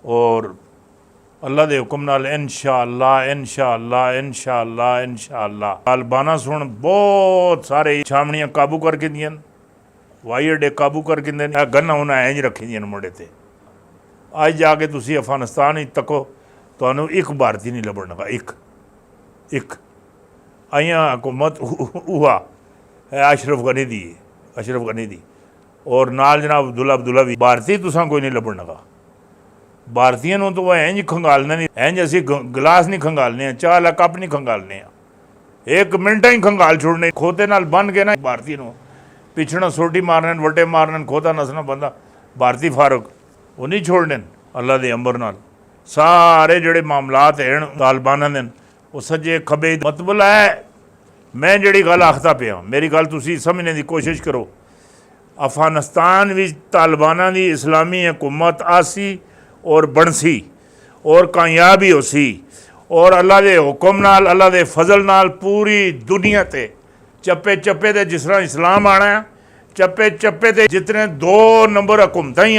और अल्लाह दे हुक्म नाल इंशाअल्लाह इंशाअल्लाह इंशाअल्लाह इंशाअल्लाह तालिबाना सुन बहुत सारे छावनियां काबू करके दियां, हवाई अड्डे काबू करके दिंदे, गन्ना उन्हें इंज रखी दियां मुंडे ते। अज जाके तुसी अफगानिस्तान तको तुहानू एक भारती नहीं लभणगा, एक अइयां हुकूमत हुआ है अशरफ गनी दी, अशरफ गनी दी, और नाल जनाब अब्दुल्ला भी भारती तुसां कोई नहीं लभणगा। भारतीय तो वह इंज खंगालने नहीं, इंज असी गिलास नहीं खंगालने, चाह वाला कप नहीं खंगालने, एक मिनट ही खंगाल छोड़ने, खोते नाल बन के ना भारतीय पिछड़ा सोटी मारने, वटे मारने, खोता नसना बंदा भारती फारूक वो नहीं छोड़ने। अल्लाह दे अंबर नाल सारे जोड़े मामलात हैं तालिबाना दे वो सज्जे खबे मतलब है। मैं जिहड़ी गल आखदा पिया, मेरी गल तुसी समझने की कोशिश करो। अफगानिस्तान विच तालिबाना दी इस्लामी हुकूमत आसी और बनसी और कामयाबी होसी, और अल्लाह दे हुक्म नाल अल्लाह दे फजल नाल पूरी दुनिया ते चप्पे चप्पे ते जिस तरह इस्लाम आना है, चप्पे चप्पे ते जितने 2 नंबर हुकूमतां ही,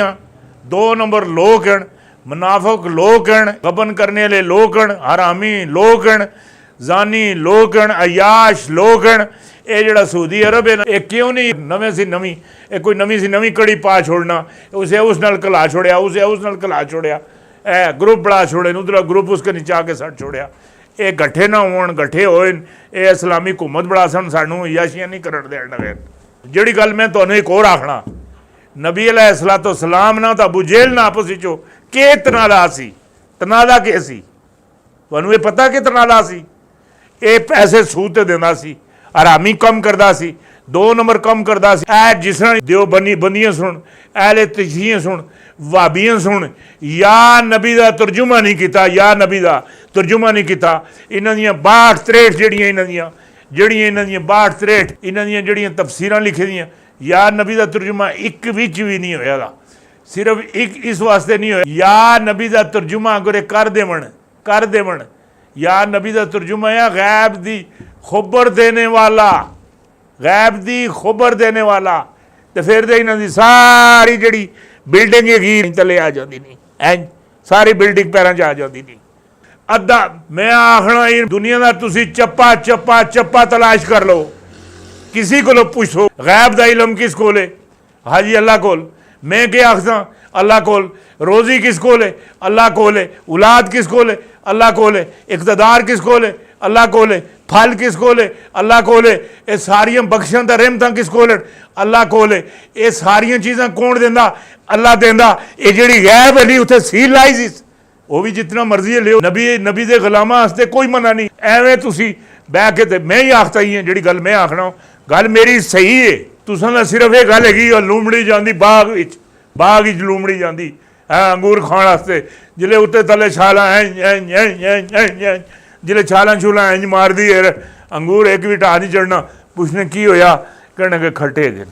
2 नंबर लोग हैं, मुनाफिक लोग हैं, गबन करने वाले लोग हैं, हरामी लोग हैं, जानी लोग हैं, अयाश लोग हैं। ये जिहड़ा सऊदी अरब है ना, ये क्यों नहीं नवें सी नवीं, ये कोई नवीं सी नवीं कड़ी पा छोड़ना, उसे उस नाल कला छोड़िया, उसे उस नाल कला छोड़िया, ए ग्रुप बड़ा छोड़े, उधर ग्रुप उसके नीचे आके सट छोड़िया। ये गठे ना होन, गठे होए, ये इस्लामी हुकूमत बड़ा सन, सानू याशियां नहीं करन देण लगे। जिहड़ी गल मैं तुहानू एक होर आखना, नबी अलैहिस्सलाम ना तो अबू जेहल ना आपस विचों के तनाज़ा सी, तनाज़ा के सी, तुहानू ये पता कि तनाज़ा सी? ये पैसे सूद ते दिंदा सी, हरामी कम करदा सी, 2 नंबर कम करदा सी। ऐ जिस तरह दिओ बंदियां सुन, ऐले तिशियां सुन, वाबियां सुन, या नबी दा तर्जुमा नहीं किता, या नबी दा तर्जुमा नहीं किता। इन्हां दियां 62-63 जड़ियां इन्हां दियां 62-63 इन्हां दियां जड़ियां तफसीरां लिखी दियां, या नबी दा तर्जुमा एक विच भी नहीं होया दा। सिर्फ एक इस वास्ते नहीं होया, या नबी दा तर्जुमा अगर कर देवन, या नबी दा तर्जुमा या गैब दी खबर देने वाला, गैब दी खबर देने वाला, तो फिर तो इन्हां दी सारी जड़ी बिल्डिंग है थले आ जाती नहीं, एंज सारी बिल्डिंग पैरों च आ जाती नहीं। अद्धा मैं आखना दुनिया का तुसी चप्पा चप्पा चप्पा तलाश कर लो, किसी को पूछो गैब दा इलम किस कोल है? हाजी अल्लाह कोल। मैं क्या आखदा? अल्लाह कोल। रोज़ी किस कोल है? अल्लाह कोल है। औलाद किस कोल है? अल्लाह कोल है। इक़्तिदार किस कोल है? अल्लाह कोल है। फल किस कोल है? अल्लाह कोल है। ये सारियां बख्शां ते रहमतां किस कोल है? अल्लाह कोल है। ये सारियां चीज़ां कौन देंदा? अल्लाह देंदा। ये जिहड़ी गैब है नहीं उत्थे सील लाई सी, वो भी जितना मर्जी लियो, नबी दे गुलामां वास्ते कोई मना नहीं। एवें तुसी बह के ते मैं ही आखता ही जिहड़ी गल मैं आखना, गल मेरी सही है। तुसां दा सिर्फ ये गल हैगी लूमड़ी जांदी बाग विच लूमड़ी जांदी अंगूर खाण वास्ते, जिले उत्ते थले छालां जिले छालां छूलां इंज मारदी है, अंगूर एक भी ढाह नहीं चढ़ना। पुछने की होया, कहने के खट्टे गए।